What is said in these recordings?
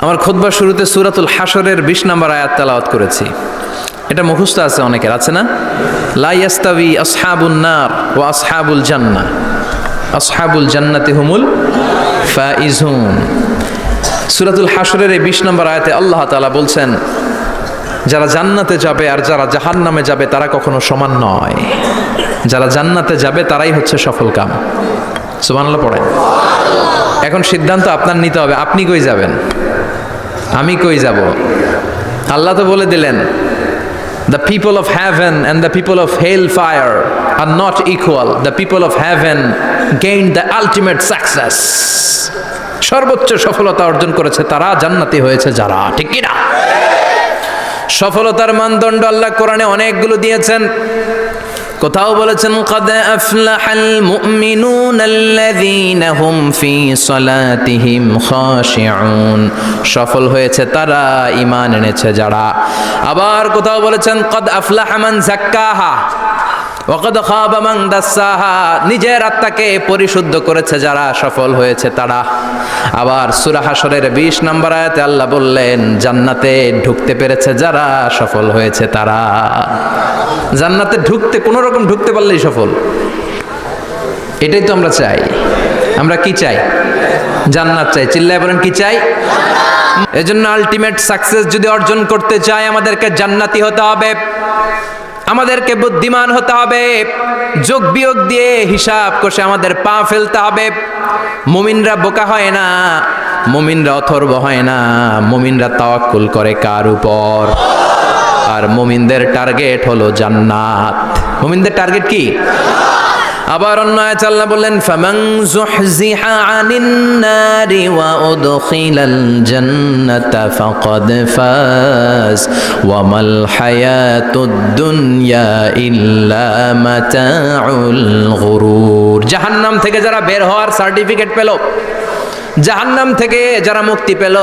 আমার খুতবার শুরুতে সূরাতুল হাশরের 20 নম্বর আয়াত তেলাওয়াত করেছি। এটা মুখস্থ আছে অনেকের, আছে না? লা ইয়াস্তাবি আসহাবুন নার ওয়া আসহাবুল জান্নাহ, আসহাবুল জান্নাতি হুমুল ফাইজুন। সূরাতুল হাশরের এই 20 নম্বর আয়াতে আল্লাহ তাআলা বলছেন, যারা জান্নাতে যাবে আর যারা জাহান্নামে যাবে তারা কখনো সমান নয়। যারা জান্নাতে যাবে তারাই হচ্ছে সফলকাম। সুবহানাল্লাহ পড়েন। এখন সিদ্ধান্ত আপনার নিতে হবে, আপনি কই যাবেন, আমি কই যাব। আল্লাহ তো বলে দিলেন, the people of heaven and the people of hellfire are not equal. The people of heaven gained the ultimate success. সর্বোচ্চ সফলতা অর্জন করেছে তারা, জান্নাতি হয়েছে যারা। ঠিক কি না? সফলতার মানদণ্ড আল্লাহ কোরআনে অনেকগুলো দিয়েছেন। কোথাও বলেছেন قد أفلح المؤمنون الذين هم في صلاتهم خاشعون, সফল হয়েছে তারা, ঈমান এনেছে যারা। আবার কোথাও বলেছেন قد أفلح من زكاها وقد خاب من دساها, নিজের আত্মাকে পরিশুদ্ধ করেছে যারা, সফল হয়েছে তারা। আবার সূরা হাশরের 20 নম্বর আয়াতে আল্লাহ বললেন, জান্নাতে ঢুকতে পেরেছে যারা, সফল হয়েছে তারা। জান্নাতে ঢুকতে, কোনো রকম ঢুকতে পারলেই সফল। এটাই তো আমরা চাই। আমরা কি চাই? জান্নাত চাই। চিল্লায় বলেন কি চাই? এজন্য আলটিমেট সাকসেস যদি অর্জন করতে চাই, আমাদেরকে জান্নাতি হতে হবে, আমাদেরকে বুদ্ধিমান হতে হবে, যোগ বিয়োগ দিয়ে হিসাব কষে আমাদের পা ফেলতে হবে। মুমিনরা বোকা হয় না, মুমিনরা অথর্ব হয় না, মুমিনরা তাওয়াক্কুল করে কার উপর? আর মুমিনদের টার্গেট হলো জান্নাত। মুমিনদের টার্গেট কি? আবার অন্য আয়াতে আল্লাহ বললেন, ফামান যুহজিহা আনিন নারি ওয়া উদখিলাল জান্নাতা ফাকাদ ফাজ ওয়া মাল হায়াতুদ দুনিয়া ইল্লা মাতাউল গুরুর। জাহান্নাম থেকে যারা বের হওয়ার সার্টিফিকেট পেল, জাহান্নাম থেকে যারা মুক্তি পেল,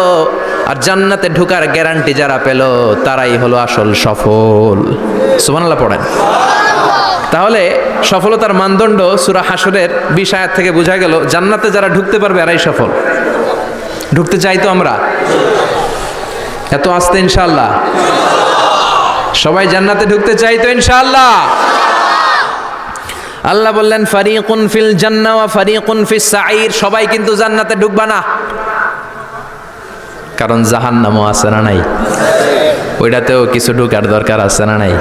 আর জান্নাতে ঢোকার গ্যারান্টি যারা পেল, তারাই হলো আসল সফল। সুবহানাল্লাহ পড়েন। তাহলে সফলতার মানদণ্ড সূরা হাশরের 20 আয়াত থেকে বোঝা গেল, জান্নাতে যারা ঢুকতে পারবে এরাই সফল। ঢুকতে চাই তো আমরা? এত আস্তে ইনশাআল্লাহ? সবাই জান্নাতে ঢুকতে চাই তো ইনশাআল্লাহ? আল্লাহ বললেন, ফারিকুন ফিল জান্নাহ ওয়া ফারিকুন ফিস সাঈর। সবাই কিন্তু জান্নাতে ঢুকবা না, কারণ জাহান্নামও আছে না নাই? ওইটাতেও কিছু ঢুকার দরকার আছে না নাই?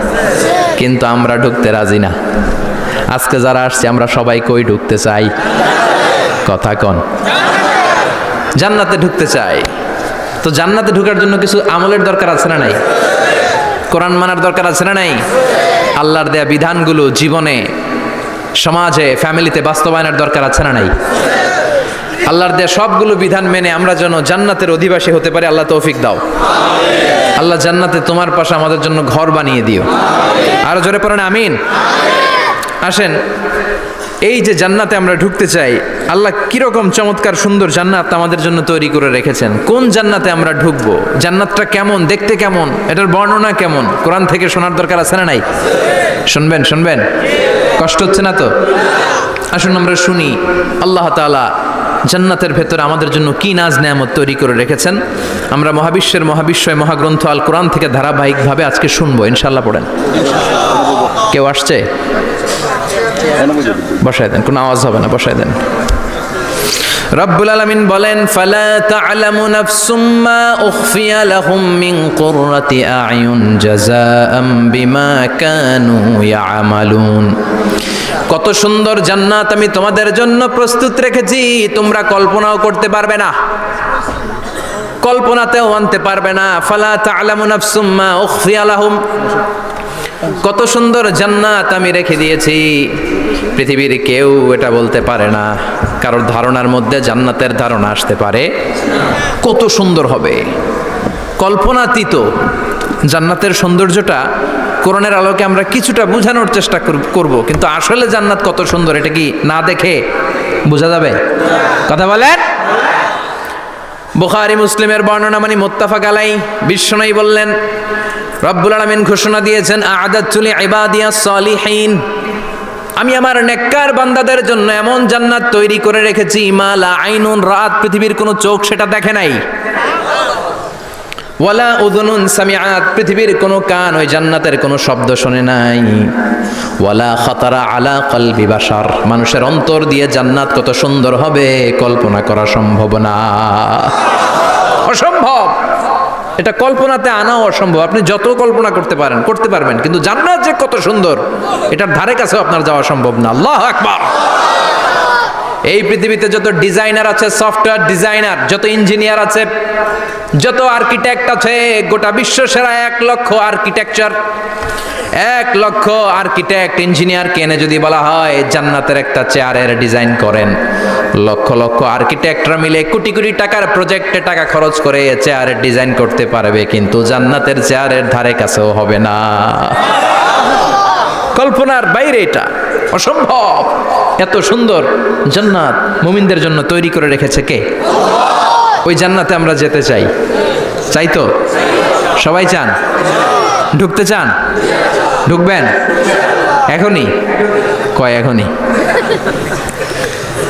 কিন্তু আমরা ঢুকতে রাজি না। আজকে যারা আসছে আমরা সবাই কই ঢুকতে চাই? কথা কন। জান্নাতে ঢুকতে চাই। তো জান্নাতে ঢুকার জন্য কিছু আমলের দরকার আছে না নাই? কোরআন মানার দরকার আছে না নাই? আল্লাহর দেয়া বিধানগুলো জীবনে, সমাজে, ফ্যামিলিতে বাস্তবায়নের দরকার আছে না নাই? আল্লাহর দেয়া সবগুলো বিধান মেনে আমরা যেন জান্নাতের অধিবাসী হতে পারি, আল্লাহ তৌফিক দাও। আল্লাহ জান্নাতে তোমার পাশে আমাদের জন্য ঘর বানিয়ে দিও। আরো জোরে পড়েন আমিন। আসেন, এই যে জান্নাতে আমরা ঢুকতে চাই, আল্লাহ কিরকম চমৎকার সুন্দর জান্নাত আমাদের জন্য তৈরি করে রেখেছেন। কোন জান্নাতে আমরা ঢুকবো, জান্নাতটা কেমন, দেখতে কেমন, এটার বর্ণনা কেমন, কোরআন থেকে শোনার দরকার আছে না নাই? শুনবেন? শুনবেন? কষ্ট হচ্ছে না তো? আসুন আমরা শুনি আল্লাহ তাআলা জান্নাতের ভেতরে আমাদের জন্য কি নাজ নেয়ামত তৈরি করে রেখেছেন। আমরা মহাবিশ্বের মহাবিশ্বয় মহাগ্রন্থ আল কোরআন থেকে ধারাবাহিকভাবে আজকে শুনবো ইনশাআল্লাহ। পড়েন। কেউ আসছে? বসায় দেন, কোনো আওয়াজ হবে না, বসায় দেন। রব্বুল আলামিন বলেন, ফালা তা'লামু নাফসুম মা উখফিয়া লাহুম মিন কুররাতি আ'য়ুন জাযাআম বিমা কানু ইয়া'মালুন। কত সুন্দর জান্নাত আমি তোমাদের জন্য প্রস্তুত রেখেছি, তোমরা কল্পনাও করতে পারবে না, কল্পনাতেও আনতে পারবে না। ফালা তা'লামু নাফসুম মা উখফিয়া লাহুম, কত সুন্দর জান্নাত আমি রেখে দিয়েছি, পৃথিবীর কেউ এটা বলতে পারে না। কারোর ধারণার মধ্যে জান্নাতের ধারণা আসতে পারে কত সুন্দর হবে, কল্পনাতীত। জান্নাতের সৌন্দর্যটা কোরআনের আলোকে আমরা কিছুটা বোঝানোর চেষ্টা করব, কিন্তু আসলে জান্নাত কত সুন্দর এটা কি না দেখে বোঝা যাবে? কথা বলেন। বুখারী মুসলিমের বর্ণনা মানে মুত্তাফাক আলাই। বিশ্বনবী বললেন, রব্বুল আলামিন ঘোষণা দিয়েছেন, আ'দাতু লিইবাদিয়াস সালিহিন, আমি আমার নেককার বান্দাদের জন্য এমন জান্নাত তৈরি করে রেখেছি, মা লা আইনুন রাত, পৃথিবীর কোনো চোখ সেটা দেখে নাই। ওয়ালা উযুনুন সামিআত, পৃথিবীর কোনো কান ওই জান্নাতের কোনো শব্দ শোনে নাই। ওয়ালা খাতারা আলা কলবি বাশার, মানুষের অন্তর দিয়ে জান্নাত কত সুন্দর হবে কল্পনা করা সম্ভব না, অসম্ভব। এটা কল্পনাতে আনাও অসম্ভব। আপনি যত কল্পনা করতে পারবেন, কিন্তু জান্নাত যে কত সুন্দর এটার ধারে কাছেও আপনার যাওয়া সম্ভব না। আল্লাহু আকবার। এই পৃথিবীতে যত ডিজাইনার আছে, সফটওয়্যার ডিজাইনার, যত ইঞ্জিনিয়ার আছে, যত আর্কিটেক্ট আছে, গোটা বিশ্ব সেরা 1 লক্ষ আর্কিটেকচার, 1 লক্ষ আর্কিটেক্ট ইঞ্জিনিয়ারকে এনে যদি বলা হয় জান্নাতের একটা চেয়ারের ডিজাইন করেন, লক্ষ লক্ষ আর্কিটেক্টরা মিলে কোটি কোটি টাকার প্রজেক্টে টাকা খরচ করে চেয়ারের ডিজাইন করতে পারবে, কিন্তু জান্নাতের চেয়ারের ধারে কাছেও হবে না। কল্পনার বাইরে, এটা অসম্ভব। এত সুন্দর জান্নাত মুমিনদের জন্য তৈরি করে রেখেছে কে? ওই জান্নাতে আমরা যেতে চাই। চাই তো? সবাই চান? ঢুকতে চান? ঢুকবেন এখনই? কয় এখনই?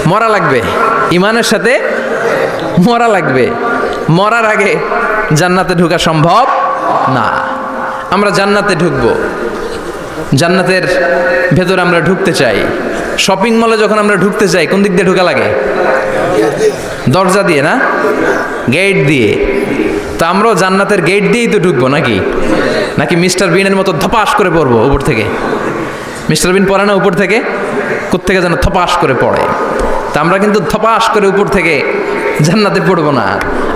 মরা লাগবে, ইমানের সাথে মরা লাগবে। মরার আগে জান্নাতে ঢোকা সম্ভব না। আমরা জান্নাতে ঢুকবো, জান্নাতের ভেতরে আমরা ঢুকতে চাই। শপিং মলে যখন আমরা ঢুকতে চাই কোন দিক দিয়ে ঢোকা লাগে? দরজা দিয়ে না, গেট দিয়ে। তো আমরাও জান্নাতের গেট দিয়েই তো ঢুকবো নাকি? নাকি মিস্টার বিনের মতো ধপাস করে পড়বো উপর থেকে? মিস্টার বিন পড়ে না উপর থেকে? কোত্থেকে যেন থপাস করে পড়ে। তা আমরা কিন্তু থপাস করে উপর থেকে জান্নাতে পড়বো না,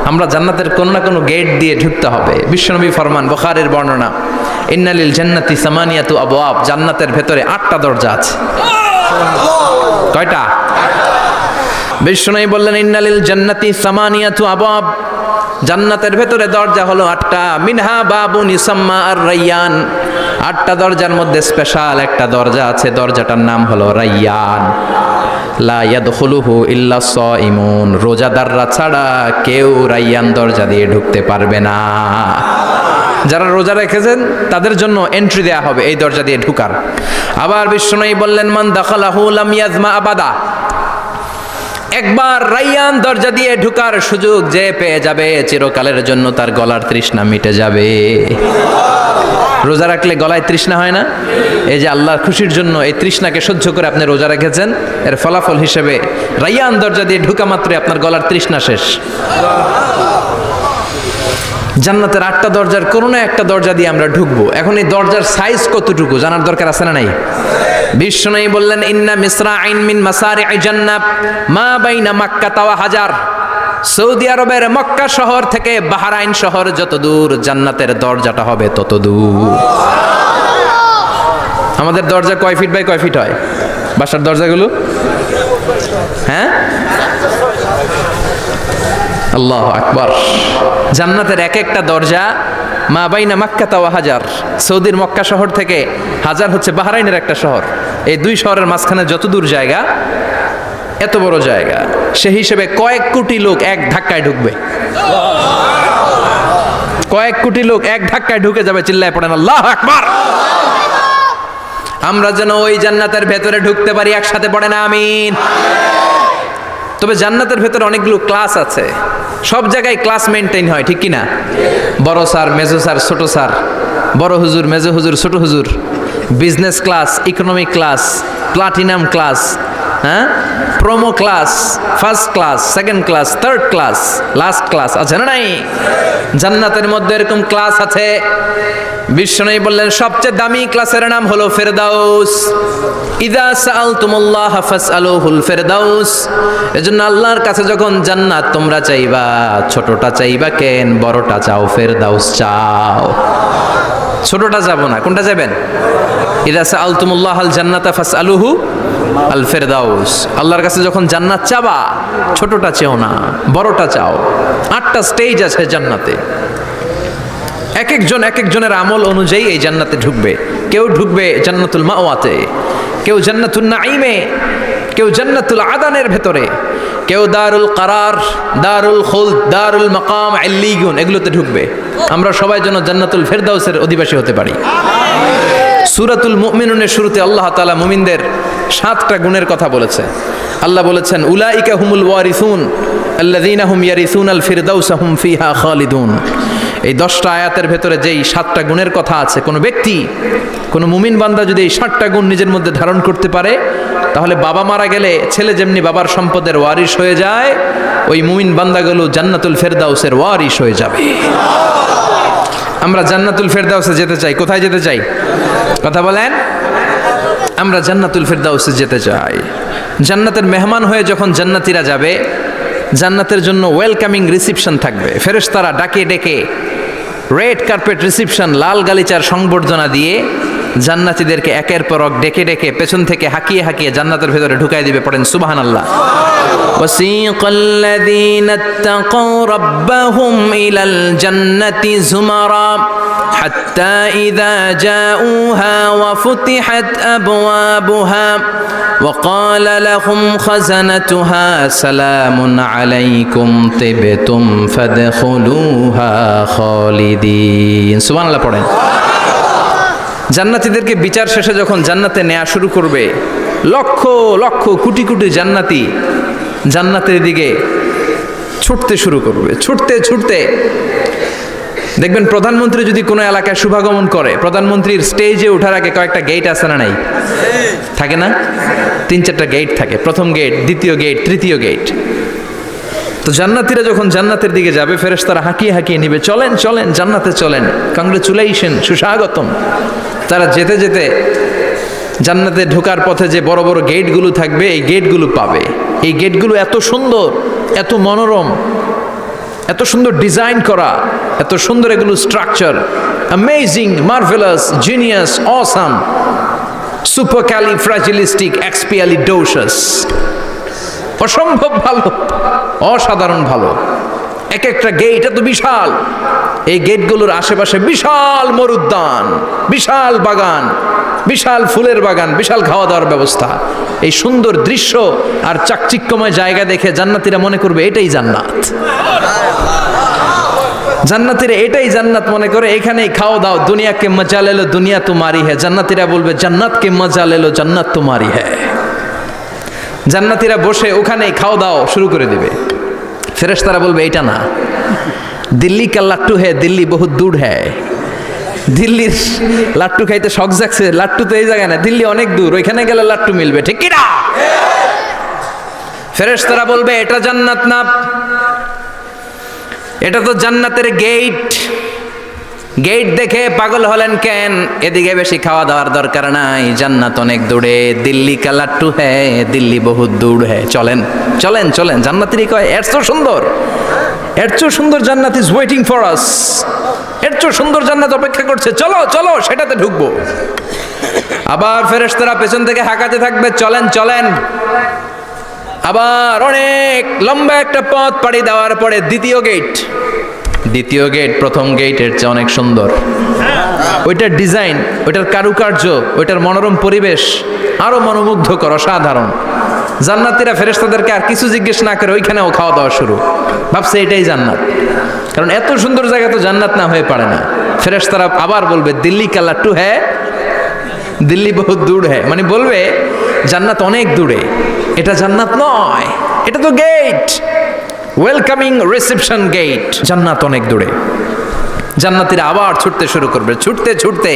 আমরা জান্নাতের কোনো না কোনো গেট দিয়ে ঢুকতে হবে। বিশ্বনবী ফরমান, বুখারীর বর্ণনা, ইন্নালিল জান্নাতি সামানিয়াতু আবওয়াব, জান্নাতের ভেতরে 8টা দরজা আছে। কয়টা? বিশ্বনবী বললেন ইন্নালিল জান্নাতি সামানিয়াতু আবওয়াব, জান্নাতের ভেতরে দরজা হলো 8টা। মিনহা বাবুন ইউসাম্মা আর-রায়্যান, 8টা দরজার মধ্যে স্পেশাল একটা দরজা আছে, দরজাটার নাম হলো রায়্যান। লা ইয়াদখুলুহু ইল্লা সাইমুন, রোজাদাররা ছাড়া কেউ রায়্যান দরজা দিয়ে ঢুকতে পারবে না। যারা রোজা রেখেছেন তাদের জন্য এন্ট্রি দেয়া হবে এই দরজা দিয়ে ঢুকার। আবার বিশ্বনবী বললেন, মান দাখালাহু লাম ইয়াজমা আবাদা, একবার রায়্যান দরজা দিয়ে ঢুকার সুযোগ যে পেয়ে যাবে চিরকালের জন্য তার গলার তৃষ্ণা মিটে যাবে। রোজা রাখলে গলায় তৃষ্ণা হয় না? এই যে আল্লাহর খুশির জন্য এই তৃষ্ণাকে সহ্য করে আপনি রোজা রেখেছেন, এর ফলাফল হিসেবে রায়্যান দরজা দিয়ে ঢুকা মাত্রই আপনার গলার তৃষ্ণা শেষ। জান্নাতের 8টা দরজার কোনো না একটা দরজা দিয়ে আমরা ঢুকবো। এখন এই দরজার সাইজ কতটুকু জানার দরকার আছে না নাই? বিশ্বনবী বললেন, ইন্না মিসরাইন মিন মাসারি'i জান্নাত মা বাইনা মাক্কা ওয়া হাজার, সৌদি আরবের মক্কা শহর থেকে বাহরাইন শহর যত দূর, জান্নাতের দরজাটা হবে তত দূর। আমাদের দরজা কয় ফিট বাই কয় ফিট হয় বাসার দরজাগুলো? হ্যাঁ, আল্লাহু আকবার। জান্নাতের এক একটা দরজা মা বাইনা মাক্কা ওয়া হাজার, সৌদির মক্কা শহর থেকে হাজার হচ্ছে বাহরাইনের একটা শহর, এই 2 শহরের মাঝখানে যত দূর জায়গা, এত বড় জায়গা। সেই হিসেবে কয়েক কোটি লোক এক ধাক্কায় ঢুকবে, কয়েক কোটি লোক এক ধাক্কায় ঢুকে যাবে। চিল্লায় পড়েন আল্লাহু আকবার। আমরা যেন ওই জান্নাতের ভেতরে ঢুকতে পারি, একসাথে পড়েন আমিন। তবে জান্নাতের ভেতরে অনেকগুলো ক্লাস আছে, সব জায়গায় ক্লাস মেনটেন হয়, ঠিক কিনা? বড় স্যার, মেজো স্যার, ছোট স্যার, বড় হুজুর, মেজো হুজুর, ছোট হুজুর, business class, economic class, platinum class, হ্যাঁ, promo class, first class, second class, third class, last class আছে না নাই? জান্নাতের মধ্যে এরকম ক্লাস আছে। বিশ্বনবী বললেন সবচেয়ে দামি ক্লাসের নাম হলো ফেরদাউস। ইযা সাআলতুমুল্লাহ ফাসআলুহুল ফেরদাউস, এজন্য আল্লাহর কাছে যখন জান্নাত তোমরা চাইবা, ছোটটা চাইবা কেন, বড়টা চাও, ফেরদাউস চাও। ছোটটা যাবো না, কোনটা যাবেন? ইযা সাআলতুমুল্লাহাল জান্নাতা ফাসআলুহু আল ফেরদাউস, আল্লাহর কাছে যখন জান্নাত চাবা ছোটটা চেও না, বড়টা চাও। 8টা স্টেজ আছে জান্নাতে, এক একজনের আমল অনুযায়ী এই জান্নাতে ঢুকবে। কেউ ঢুকবে জান্নাতুল মাওয়াতে, কেউ জান্নাতুল নাঈমে, কেউ জান্নাতুল আদানের ভেতরে, কেউ দারুল কারার, দারুল খুলদ, দারুল মাকাম, আল্লিগুন, এগুলোতে ঢুকবে। আমরা সবাই যেন জান্নাতুল ফেরদাউসের অধিবাসী হতে পারি। সূরাতুল মুমিনুনের শুরুতে আল্লাহ তাআলা মুমিনদের 7টা গুণের কথা বলেছে। আল্লাহ বলেছেন, উলাইকা হুমুল ওয়ারিসুন আল্লাযীনা হুম ইয়ারিসুনাল ফিরদাউসা হুম ফিহা খালিদুন, এই 10টা আয়াতের ভেতরে যেই 7টা গুণের কথা আছে, কোনো ব্যক্তি, কোনো মুমিন বান্দা যদি এই 7টা গুণ নিজের মধ্যে ধারণ করতে পারে, তাহলে বাবা মারা গেলে ছেলে যেমনি বাবার সম্পদের ওয়ারিশ হয়ে যায়, ওই মুমিন বান্দাগুলো জান্নাতুল ফেরদাউসের ওয়ারিশ হয়ে যাবে। আমরা জান্নাতুল ফেরদাউসে যেতে চাই। কোথায় যেতে চাই? কথা বলেন। আমরা জান্নাতুল ফেরদাউসে যেতে চাই। জান্নাতের মেহমান হয়ে যখন জান্নাতীরা যাবে, জান্নাতের জন্য ওয়েলকামিং রিসিপশন থাকবে। ফেরেশতারা ডাকে ডেকে রেড কার্পেট রিসিপশন, লাল গালিচার সংবর্ধনা দিয়ে জান্নাতীদেরকে একের পর এক ডেকে ডেকে পেছন থেকে হাঁকিয়ে হাঁকিয়ে জান্নাতের ভেতরে ঢুকাই দিবে। পড়েন সুবহানাল্লাহ। ওয়াসিকাল্লাযীনা ইত্তাকাউ রাব্বাহুম ইলাল জান্নাতি যুমারা হাত্তা ইযা জাউহা ওয়া ফুতিহাত আবওয়াবুহা ওয়া ক্বালা লাহুম খাযানাতুহা সালামুন আলাইকুম তিবতুম ফাদখুলুহা খালিদিন। সুবহানাল্লাহ পড়েন। জান্নাতীদেরকে বিচার শেষে যখন জান্নাতে নেওয়া শুরু করবে, লক্ষ লক্ষ কোটি কোটি জান্নাতি জান্নাতের দিকে ছুটতে শুরু করবে। ছুটতে ছুটতে দেখবেন প্রধানমন্ত্রী যদি কোনো এলাকায় শুভাগমন করে, প্রধানমন্ত্রীর স্টেজে ওঠার আগে কয়েকটা গেট আছে না নাই? থাকে না? 3-4টা গেট থাকে। প্রথম গেট, দ্বিতীয় গেট, তৃতীয় গেট। তো জান্নাতীরা যখন জান্নাতের দিকে যাবে, ফেরেশতারা হাঁকিয়ে হাঁকিয়ে নিবে, চলেন চলেন জান্নাতে চলেন, কংগ্রেচুলেশন, সুস্বাগতম। তারা যেতে যেতে জান্নাতে ঢোকার পথে যে বড় বড় গেটগুলো থাকবে, এই গেটগুলো পাবে। এই গেটগুলো এত সুন্দর, এত মনোরম, এত সুন্দর ডিজাইন করা, এত সুন্দর এগুলো structure, amazing, marvellous, genius, awesome, supercalifragilisticexpialidocious, অসম্ভব ভালো, অসাধারণ ভালো। এক একটা গেট এত বিশাল। এই গেটগুলোর আশেপাশে বিশাল মরুদ্যান, বিশাল বাগান, বিশাল ফুলের বাগান, বিশাল খাওয়া দাওয়ার ব্যবস্থা। এই সুন্দর দৃশ্য আর চাকচিক্যময় জায়গা দেখে জান্নাতীরা মনে করবে এটাই জান্নাত। জান্নাতীরা এটাই জান্নাত মনে করে, এখানেই খাও দাও। দুনিয়াকে মজা লেলো দুনিয়া তোমারি হ্যায়। জান্নাতীরা বলবে জান্নাতকে মজা লেলো জান্নাত তোমারি হ্যায়। জান্নাতীরা বসে ওখানেই খাও দাও শুরু করে দিবে। ফেরেশতারা বলবে এটা না, দিল্লি কা লাট্টু হ্যায়, দিল্লি বহুত দূর হ্যায়। দিল্লির লাট্টু খাইতে শখ জাগছে, লাট্টু তো এই জায়গায় না, দিল্লি অনেক দূর, ওইখানে গেলে লাট্টু মিলবে, ঠিক কি না? ফেরেশতারা বলবে এটা জান্নাত না, এটা তো জান্নাতের গেট। গেট দেখে পাগল হলেন কেন? এদিকে বেশি খাওয়া দাওয়ার দরকার নাই, জান্নাত অনেক দূরে। দিল্লি কা লাট্টু হ্যায়, দিল্লি বহুত দূর হ্যায়। চলেন চলেন চলেন। জান্নাতেরই কয় এর চেয়ে সুন্দর, এর চেয়ে সুন্দর জান্নাত ইজ ওয়েটিং ফর আস। এর চেয়ে সুন্দর জান্নাত অপেক্ষা করছে, চলো চলো সেটাতে ঢুকবো। আবার ফেরেশতারা পেছন থেকে হাঁকাতে থাকবে, চলেন চলেন। আবার অনেক লম্বা একটা পথ পাড়ি দেওয়ার পরে দ্বিতীয় গেট। দ্বিতীয় গেট প্রথম গেটের চেয়ে অনেক সুন্দর। ওইটার ডিজাইন, ওইটার কারুকার্য, ওইটার মনোরম পরিবেশ আরো মনোমুগ্ধকর, অসাধারণ। জান্নাতীরা ফেরেশতাদেরকে আর কিছু জিজ্ঞেস না করে ওইখানেও খাওয়া দাওয়া শুরু। ভাবছে এটাই জান্নাত, কারণ এত সুন্দর জায়গা তো জান্নাত না হয়ে পারে না। ফেরেশতারা আবার বলবে দিল্লি কা লাট্টু হ্যায়, দিল্লি বহুত দূর হ্যায়। মানে বলবে জান্নাত অনেক দূরে, এটা জান্নাত নয়, এটা তো গেট, ওয়েলকামিং রিসেপশন গেট। জান্নাত অনেক দূরে। জান্নাতীরা আবার ছুটতে শুরু করবে। ছুটতে ছুটতে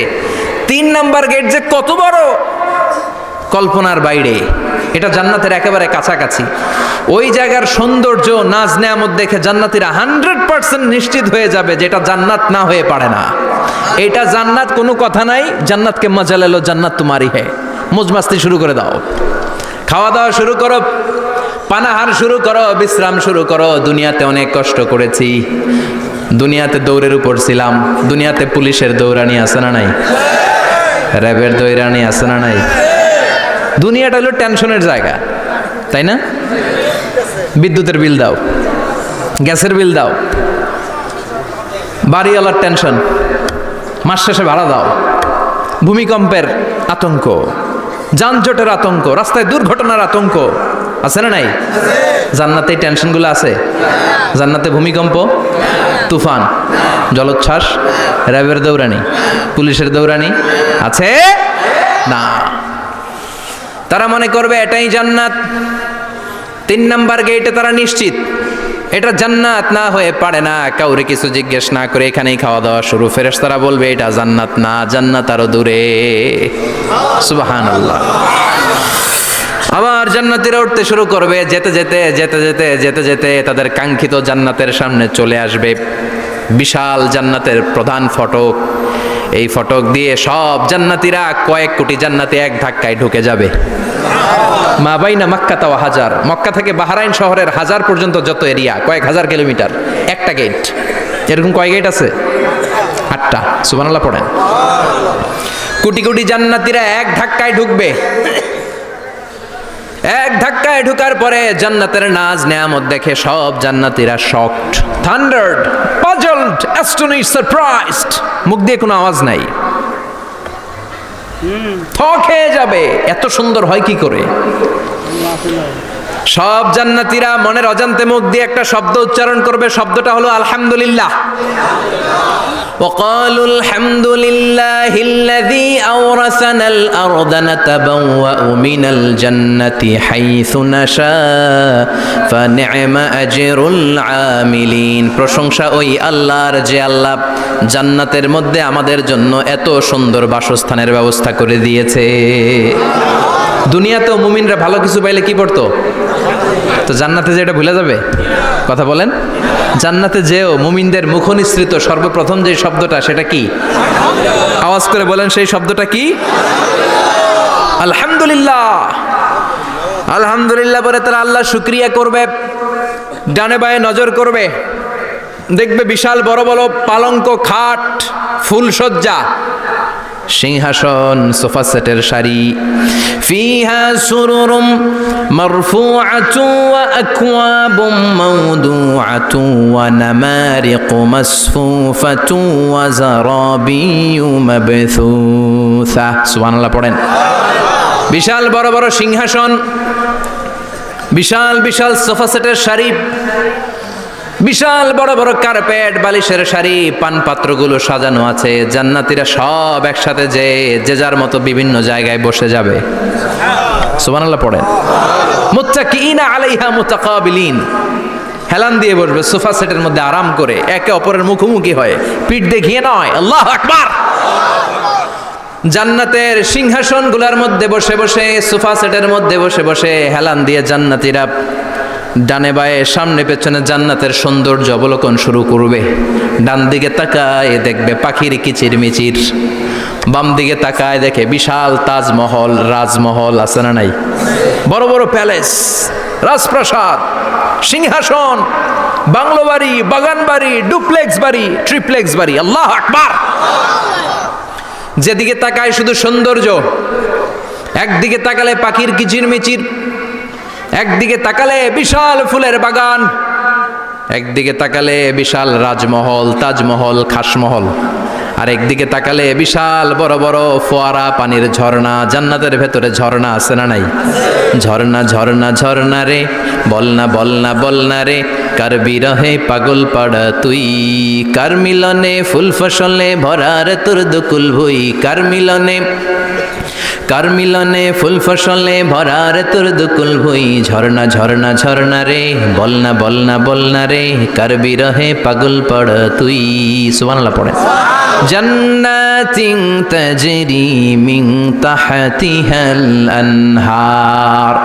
3 নাম্বার গেট যে কত বড়, কল্পনার বাইরে। এটা জান্নাতের একেবারে কাছাকাছি। ওই জায়গার সৌন্দর্য, নাজ নেয়ামত দেখে জান্নাতীরা 100% নিশ্চিত হয়ে যাবে যে এটা জান্নাত না হয়ে পারে না। এটা জান্নাত, কোনো কথা নাই। জান্নাতকে মজা লেলো জান্নাত তোমারি হ্যায়। মজমাস্তি শুরু করে দাও, খাওয়া দাওয়া শুরু করো, পানাহার শুরু করো, বিশ্রাম শুরু করো। দুনিয়াতে অনেক কষ্ট করেছি, দুনিয়াতে দৌড়ের উপর ছিলাম, দুনিয়াতে পুলিশের দৌড়ানি আছে না নাই, র্যাবের দৌড়ানি আছে না নাই। দুনিয়াটা হলো টেনশনের জায়গা, তাই না? বিদ্যুতের বিল দাও, গ্যাসের বিল দাও, বাড়িওয়ালার টেনশন, মাস শেষে ভাড়া দাও, ভূমিকম্পের আতঙ্ক, যানজটের আতঙ্ক, রাস্তায় দুর্ঘটনার আতঙ্ক আছে না নাই? জান্নাতে এই টেনশনগুলো আছে? জান্নাতে ভূমিকম্প, তুফান, জলোচ্ছ্বাস, র্যাবের দৌড়ানি, পুলিশের দৌড়ানি আছে না। তারা মনে করবে এটাই জান্নাত। 3 নাম্বার গেটে তারা নিশ্চিত এটা জান্নাত না হয়ে পারে না, কাউরে কিছু জিজ্ঞেস না করে এখানেই খাওয়া দাওয়া শুরু। ফেরেশতারা বলবে এটা জান্নাত না, জান্নাত আরো দূরে। সুবহানাল্লাহ। আবার জান্নাতীরা উঠতে শুরু করবে, যেতে যেতে যেতে যেতে যেতে যেতে তাদের কাঙ্ক্ষিত জান্নাতের সামনে চলে আসবে। বিশাল জান্নাতের প্রধান ফটক, এই ফটক দিয়ে সব জান্নাতীরা, কয়েক কোটি জান্নাতি এক ধাক্কায় ঢুকে যাবে। মা বাইনা মক্কা তাও হাজার, মক্কা থেকে বাহরাইন শহরের হাজার পর্যন্ত যত এরিয়া, কয়েক হাজার কিলোমিটার, একটা গেট। এরকম কয় গেট আছে? 8টা। সুবহানাল্লাহ পড়েন। কোটি কোটি জান্নাতীরা এক ধাক্কায় ঢুকবে। এক ধাক্কায় ঢুকার পরে জান্নাতের নাজ নেয়ামত দেখে সব জান্নাতীরা শকড, থান্ডার্ড, পাজলড, অ্যাস্টনিশড, সারপ্রাইজড। মুখ দিয়ে কোনো আওয়াজ নাই, থক হয়ে যাবে, এত সুন্দর হয় কি করে। সব জান্নাতীরা মনের অজান্তে মুখ দিয়ে একটা শব্দ উচ্চারণ করবে, শব্দটা হলো আলহামদুলিল্লাহ। وقالوا الحمد لله الذي أورثنا الأرض نتبوأ من الجنة حيث نشاء فنعم أجر العاملين। প্রশংসা ওই আল্লাহর যে আল্লাহ জান্নাতের মধ্যে আমাদের জন্য এত সুন্দর বাসস্থানের ব্যবস্থা করে দিয়েছে। দুনিয়াতেও মুমিনরা ভালো কিছু পাইলে কি পড়তো? তো জান্নাতে যে এটা ভুলে যাবে? কথা বলেন। জান্নাতে যেও মুমিনদের মুখনিসৃত সর্বপ্রথম যে শব্দটা, সেটা কি? আওয়াজ করে বলেন, সেই শব্দটা কি? আলহামদুলিল্লাহ। আলহামদুলিল্লাহ বলে তারা আল্লাহ শুকরিয়া করবে, ডানে বায়ে নজর করবে, দেখবে বিশাল বড় বড় পালঙ্ক, খাট, ফুলসজ্জা, সিংহাসন, সোফা সেটের সারি। ফিহা সুরুরুম মারফুআতুন ওয়া আকওয়াবুম মাওদুআতুন ওয়া নামারিকু মাসফুফাতুন ওয়া যারাবিয়্যু মাবথুসা। সুবহানাল্লাহ পড়েন। বিশাল বড় বড় সিংহাসন, বিশাল বিশাল সোফা সেটের সারি, বিশাল বড় বড় কার্পেট, বালিশের সারি, পানপাত্রগুলো সাজানো আছে। জান্নাতীরা সব একসাথে যে যার মতো বিভিন্ন জায়গায় বসে যাবে। সুবহানাল্লাহ পড়েন। মুত্তাকিইনা আলাইহা মুতাকাবিলিন, হেলান দিয়ে বসবে সোফা সেটের মধ্যে আরাম করে, একে অপরের মুখোমুখি হয়ে, পিঠ দেখিয়ে নয়। আল্লাহু আকবার। জান্নাতের সিংহাসনগুলোর মধ্যে বসে বসে, সোফা সেটের মধ্যে বসে বসে হেলান দিয়ে জান্নাতীরা ডানে বায়ে সামনে পেছনে জান্নাতের সৌন্দর্য অবলোকন শুরু করবে। ডান দিকে তাকায় দেখবে পাখির কিচিরমিচির, বাম দিকে তাকায় দেখে বিশাল তাজমহল, রাজমহল আছে না নাই? বড় বড় প্যালেস, রাজপ্রাসাদ, সিংহাসন, বাংলো বাড়ি, বাগান বাড়ি, ডুপ্লেক্স বাড়ি, ট্রিপ্লেক্স বাড়ি। আল্লাহু আকবার। যেদিকে তাকায় শুধু সৌন্দর্য। একদিকে তাকালে পাখির কিচিরমিচির, একদিকে তাকালে বিশাল ফুলের বাগান, একদিকে তাকালে বিশাল রাজমহল, তাজমহল, খাসমহল, আর একদিকে তাকালে বিশাল বড় বড় ফোয়ারা, পানির ঝর্ণা। জান্নাতের ভেতরে ঝর্ণা আছে না নাই? ঝর্ণা ঝর্ণা ঝর্ণা রে, বলনা বলনা বলনা রে, কার বিরহে পাগল পাড়া তুই, কার মিলনে ফুল ফসলে ভরার তোর দুকুল ভুই, কার মিলনে, কার মিলনে ফুল ফসলে ভরার তোর দুকুল ভুই। ঝর্ণা ঝর্ণা ঝর্ণা রে, বলনা বলনা বলনা রে, কার বিরহে পাগল পড় তুই। সুবহানাল্লাহ পড়ে। জান্নাতিন তাজরি মিন তাহতিহাল আনহার।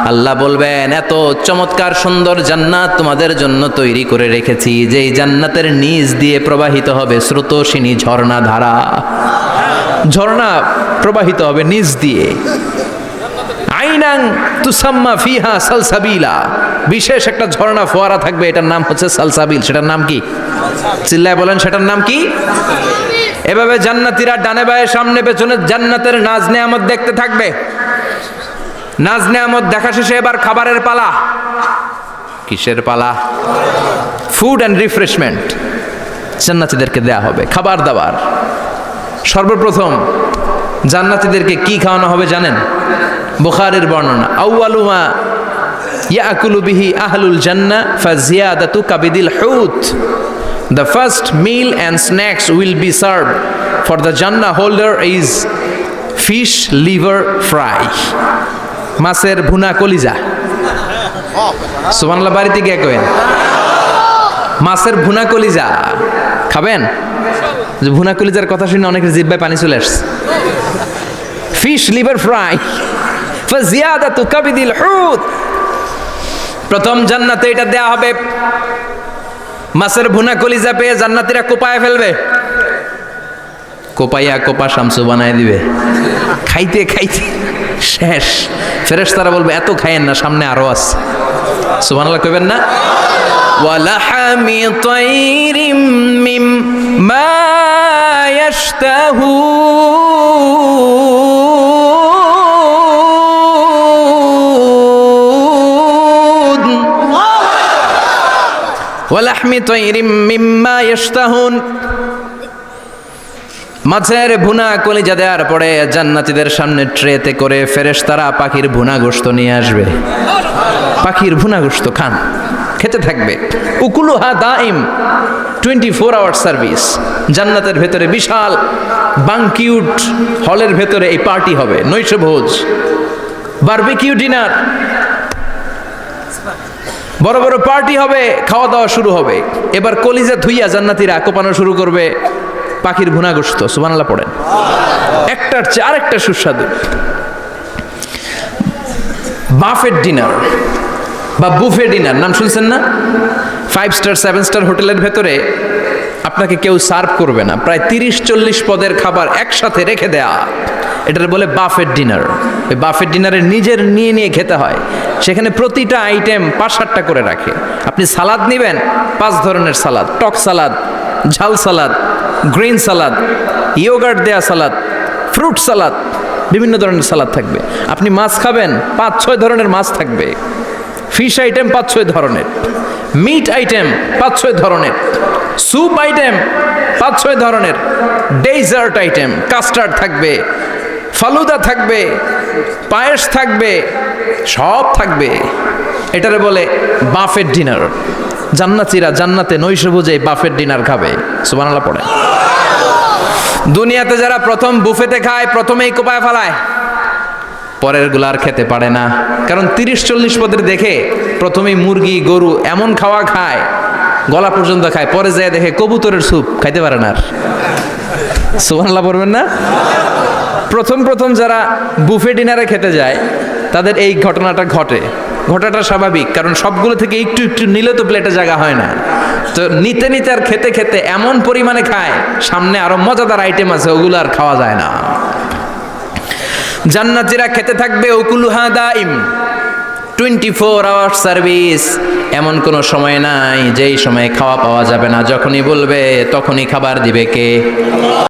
আল্লাহ বলবেন এত চমৎকার সুন্দর জান্নাত তোমাদের জন্য তৈরি করে রেখেছি, যেই জান্নাতের নিচ দিয়ে প্রবাহিত হবে স্রোতস্বিনী ঝর্ণা ধারা। ঝর্ণা প্রবাহিত হবে নিচ দিয়ে। আইনাং তুসাম্মা ফিহা সালসাবিলা, বিশেষ একটা ঝর্ণা ফোয়ারা থাকবে, এটার নাম হচ্ছে সালসাবিল। সেটার নাম কি? চিল্লায় বলেন, সেটার নাম কি? এভাবে জান্নাতীরা ডানে বায়ে সামনে পেছনে জান্নাতের নাজ নেয়ামত দেখতে থাকবে। নাজ নেয়ামত দেখা শেষে এবার খাবারের পালা। কিসের পালা? ফুড অ্যান্ড রিফ্রেশমেন্ট জান্নাতীদেরকে দেয়া হবে, খাবার দাবার। সর্বপ্রথম জান্নাতীদেরকে কি খাওয়ানো হবে জানেন? বুখারীর বর্ণনা, আউয়ালুমা ইয়াকুলু বিহি আহলুল জান্নাহ ফাজিয়াদাতু কাবিদিল হুত। The first meal and snacks will be served for the Jannah holder is fish liver fry, মাছের ভুনা কলিজা। সুবহানাল্লাহ, বাড়িতে গিয়ে কইন মাছের ভুনা কলিজা খাবেন? যে ভুনা কলিজার কথা শুনে অনেকের জিহ্বায় পানি চলে আসছে। ফিশ লিভার ফ্রাই ফাজিয়াদাতু কাবিদিল হুত, প্রথম জান্নাতে এটা দেয়া হবে। মাছের ভুনা কলিজা পেয়ে জান্নাতীরা কোপায় ফেলবে, কোপাইয়া কোপা শামসু বানায় দিবে। খাইতে খাইতে শেষ। ফেরেশতারা বলবে এত খাইয়েন না, সামনে আরো আছে। সুবহানাল্লাহ কইবেন না? ওয়ালাহামি তাইরিম মিম্মা ইয়াশতাহুন, ওয়ালাহমি তাইরিম মিম্মা ইয়াশতাহুন। মাছের ভুনা কলিজা দেওয়ার পরে জান্নাতীদের সামনে ট্রেতে করে ফেরেশতারা পাখির ভুনা গোশত নিয়ে আসবে। পাখির ভুনা গোশত খান, খেতে থাকবে। উকুলুহা দাইম, 24 আওয়ার সার্ভিস। জান্নাতের ভেতরে বিশাল বাংকিউট হলের ভেতরে এই পার্টি হবে, নৈশভোজ, বারবিকিউ ডিনার, বড় বড় পার্টি হবে, খাওয়া দাওয়া শুরু হবে। এবার কলিজা ধুইয়া জান্নাতীরা কোপানো শুরু করবে পাখির ভুনা গোশত। সুবহানাল্লাহ পড়েন। একটার চেয়ে আরেকটা সুস্বাদু। বাফেট ডিনার বা বুফে ডিনার নাম শুনছেন না? 5 স্টার 7 স্টার হোটেলের ভেতরে আপনাকে কেউ সার্ভ করবে না, প্রায় 30-40 পদের খাবার একসাথে রেখে দেয়া, এটার বলে বাফেট ডিনার। ওই বাফেট ডিনারে নিজের নিয়ে নিয়ে খেতে হয়। সেখানে প্রতিটা আইটেম 5-7টা করে রাখে। আপনি সালাদ নেবেন, 5 ধরনের সালাদ, টক সালাদ, ঝাল সালাদ, গ্রিন সালাদ, ইয়োগার্ট দেয়া সালাদ, ফ্রুট সালাদ, বিভিন্ন ধরনের সালাদ থাকবে। আপনি মাছ খাবেন, 5-6 ধরনের মাছ থাকবে। ফিশ আইটেম 5-6 ধরনের, মিট আইটেম 5-6 ধরনের, স্যুপ আইটেম 5-6 ধরনের, ডেজার্ট আইটেম, কাস্টার্ড থাকবে, ফালুদা থাকবে, পায়েস থাকবে, সব থাকবে। এটারে বলে বাফেট ডিনার। জান্নাতীরা জান্নাতে নৈশভোজে বাফেট ডিনার খাবে। সুবহানাল্লাহ পড়ে। দুনিয়াতে যারা প্রথম বুফেতে খায়, প্রথমেই কোপায় ফেলায়, পরের গুলা আর খেতে পারে না। কারণ 30-40 পদের দেখে প্রথমেই মুরগি গরু এমন খাওয়া খায়, গলা পর্যন্ত খায়, পরে যায় দেখে কবুতরের স্যুপ খাইতে পারে না আর। সুবহানাল্লাহ পড়বেন না? প্রথম প্রথম যারা বুফে ডিনারে খেতে যায় তাদের এই ঘটনাটা ঘটে। ঘটাটা স্বাভাবিক, কারণ সবগুলো থেকে একটু একটু নিলে তো প্লেটে জায়গা হয় না। তো নিতে নিতে আর খেতে খেতে এমন পরিমাণে খায়, সামনে আরো মজাদার আইটেম আছে, ওগুলো আর খাওয়া যায় না। জান্নাতীরা খেতে থাকবে উকুলুহা দাইম, 24 আওয়ার সার্ভিস। এমন কোনো সময় নাই যেই সময় খাওয়া পাওয়া যাবে না। যখনই বলবে তখনই খাবার দিবে কে?